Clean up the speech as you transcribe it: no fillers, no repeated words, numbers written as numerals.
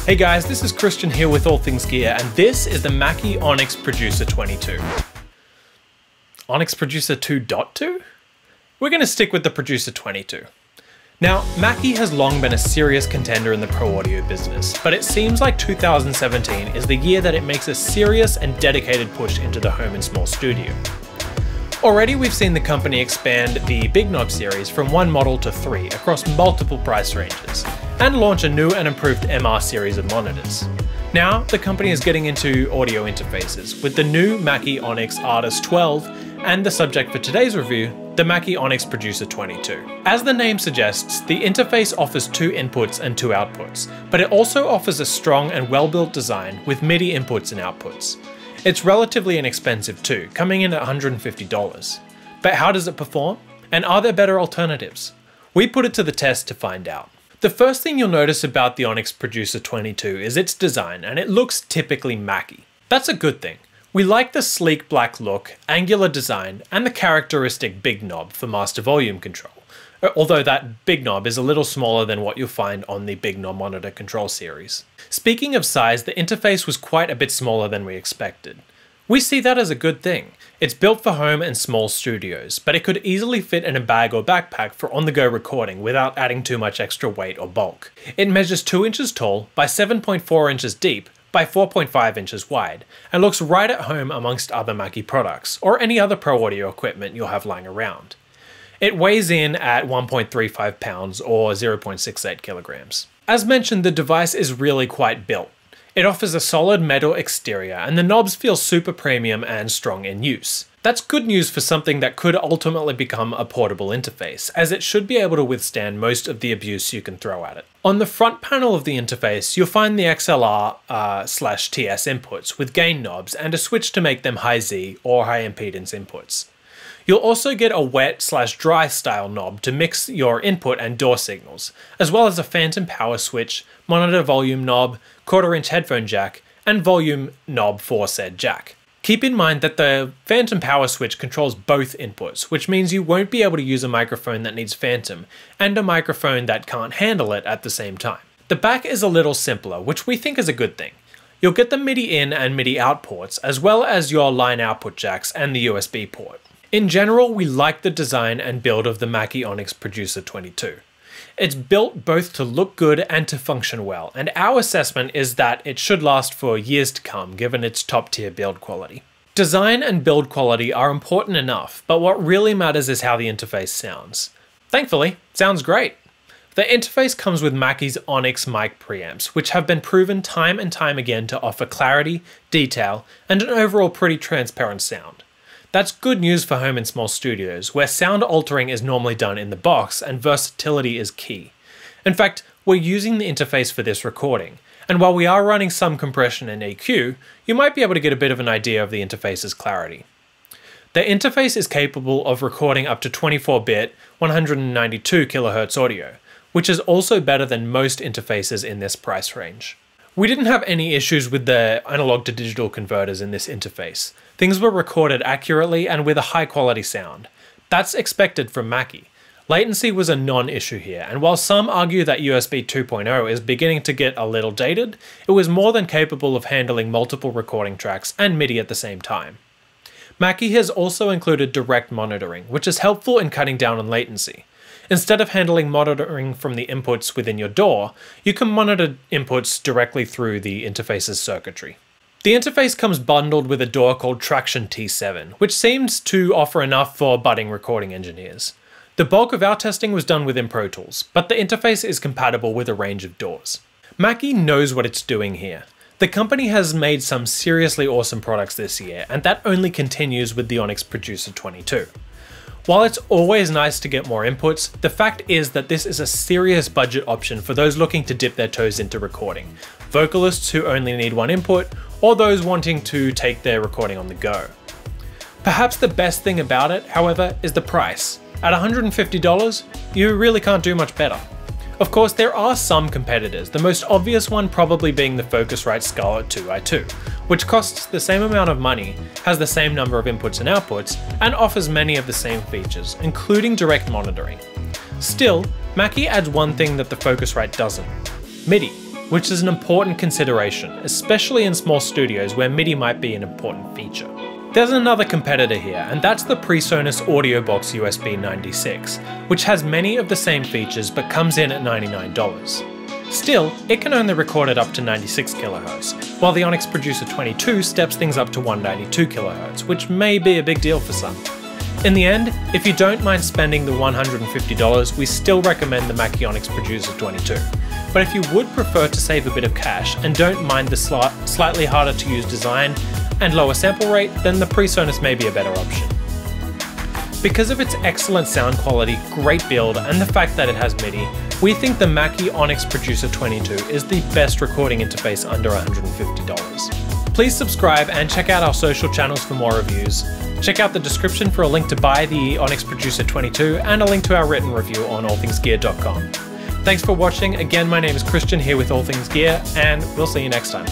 Hey guys, this is Christian here with All Things Gear, and this is the Mackie Onyx Producer 22. Onyx Producer 2.2? We're going to stick with the Producer 22. Now, Mackie has long been a serious contender in the pro audio business, but it seems like 2017 is the year that it makes a serious and dedicated push into the home and small studio. Already we've seen the company expand the Big Knob series from 1 model to 3 across multiple price ranges, and launch a new and improved MR series of monitors. Now, the company is getting into audio interfaces with the new Mackie Onyx Artist 12 and the subject for today's review, the Mackie Onyx Producer 22. As the name suggests, the interface offers 2 inputs and 2 outputs, but it also offers a strong and well-built design with MIDI inputs and outputs. It's relatively inexpensive too, coming in at $150. But how does it perform? And are there better alternatives? We put it to the test to find out. The first thing you'll notice about the Onyx Producer 22 is its design, and it looks typically Mackie. That's a good thing. We like the sleek black look, angular design, and the characteristic big knob for master volume control. Although that big knob is a little smaller than what you'll find on the big knob monitor control series. Speaking of size, the interface was quite a bit smaller than we expected. We see that as a good thing. It's built for home and small studios, but it could easily fit in a bag or backpack for on-the-go recording without adding too much extra weight or bulk. It measures 2 inches tall by 7.4 inches deep by 4.5 inches wide, and looks right at home amongst other Mackie products, or any other pro audio equipment you'll have lying around. It weighs in at 1.35 pounds or 0.68 kilograms. As mentioned, the device is really quite built. It offers a solid metal exterior, and the knobs feel super premium and strong in use. That's good news for something that could ultimately become a portable interface, as it should be able to withstand most of the abuse you can throw at it. On the front panel of the interface, you'll find the XLR/TS inputs with gain knobs and a switch to make them high Z or high impedance inputs. You'll also get a wet/dry style knob to mix your input and DAW signals, as well as a phantom power switch, monitor volume knob, 1/4 inch headphone jack, and volume knob for said jack. Keep in mind that the phantom power switch controls both inputs, which means you won't be able to use a microphone that needs phantom, and a microphone that can't handle it at the same time. The back is a little simpler, which we think is a good thing. You'll get the MIDI in and MIDI out ports, as well as your line output jacks and the USB port. In general, we like the design and build of the Mackie Onyx Producer 22. It's built both to look good and to function well, and our assessment is that it should last for years to come given its top-tier build quality. Design and build quality are important enough, but what really matters is how the interface sounds. Thankfully, it sounds great. The interface comes with Mackie's Onyx mic preamps, which have been proven time and time again to offer clarity, detail, and an overall pretty transparent sound. That's good news for home and small studios, where sound altering is normally done in the box and versatility is key. In fact, we're using the interface for this recording, and while we are running some compression and EQ, you might be able to get a bit of an idea of the interface's clarity. The interface is capable of recording up to 24-bit, 192 kHz audio, which is also better than most interfaces in this price range. We didn't have any issues with the analog to digital converters in this interface. Things were recorded accurately and with a high quality sound. That's expected from Mackie. Latency was a non-issue here, and while some argue that USB 2.0 is beginning to get a little dated, it was more than capable of handling multiple recording tracks and MIDI at the same time. Mackie has also included direct monitoring, which is helpful in cutting down on latency. Instead of handling monitoring from the inputs within your DAW, you can monitor inputs directly through the interface's circuitry. The interface comes bundled with a DAW called Traction T7, which seems to offer enough for budding recording engineers. The bulk of our testing was done within Pro Tools, but the interface is compatible with a range of DAWs. Mackie knows what it's doing here. The company has made some seriously awesome products this year, and that only continues with the Onyx Producer 22. While it's always nice to get more inputs, the fact is that this is a serious budget option for those looking to dip their toes into recording, vocalists who only need one input, or those wanting to take their recording on the go. Perhaps the best thing about it, however, is the price. At $150, you really can't do much better. Of course, there are some competitors, the most obvious one probably being the Focusrite Scarlett 2i2, which costs the same amount of money, has the same number of inputs and outputs, and offers many of the same features, including direct monitoring. Still, Mackie adds one thing that the Focusrite doesn't: MIDI. which is an important consideration, especially in small studios where MIDI might be an important feature. There's another competitor here, and that's the PreSonus AudioBox USB 96, which has many of the same features but comes in at $99. Still, it can only record at up to 96 kHz, while the Onyx Producer 22 steps things up to 192 kHz, which may be a big deal for some. In the end, if you don't mind spending the $150, we still recommend the Mackie Onyx Producer 22. But if you would prefer to save a bit of cash and don't mind the slightly harder to use design and lower sample rate, then the PreSonus may be a better option. Because of its excellent sound quality, great build, and the fact that it has MIDI, we think the Mackie Onyx Producer 22 is the best recording interface under $150. Please subscribe and check out our social channels for more reviews. Check out the description for a link to buy the Onyx Producer 22 and a link to our written review on allthingsgear.com. Thanks for watching. Again, my name is Christian here with All Things Gear, and we'll see you next time.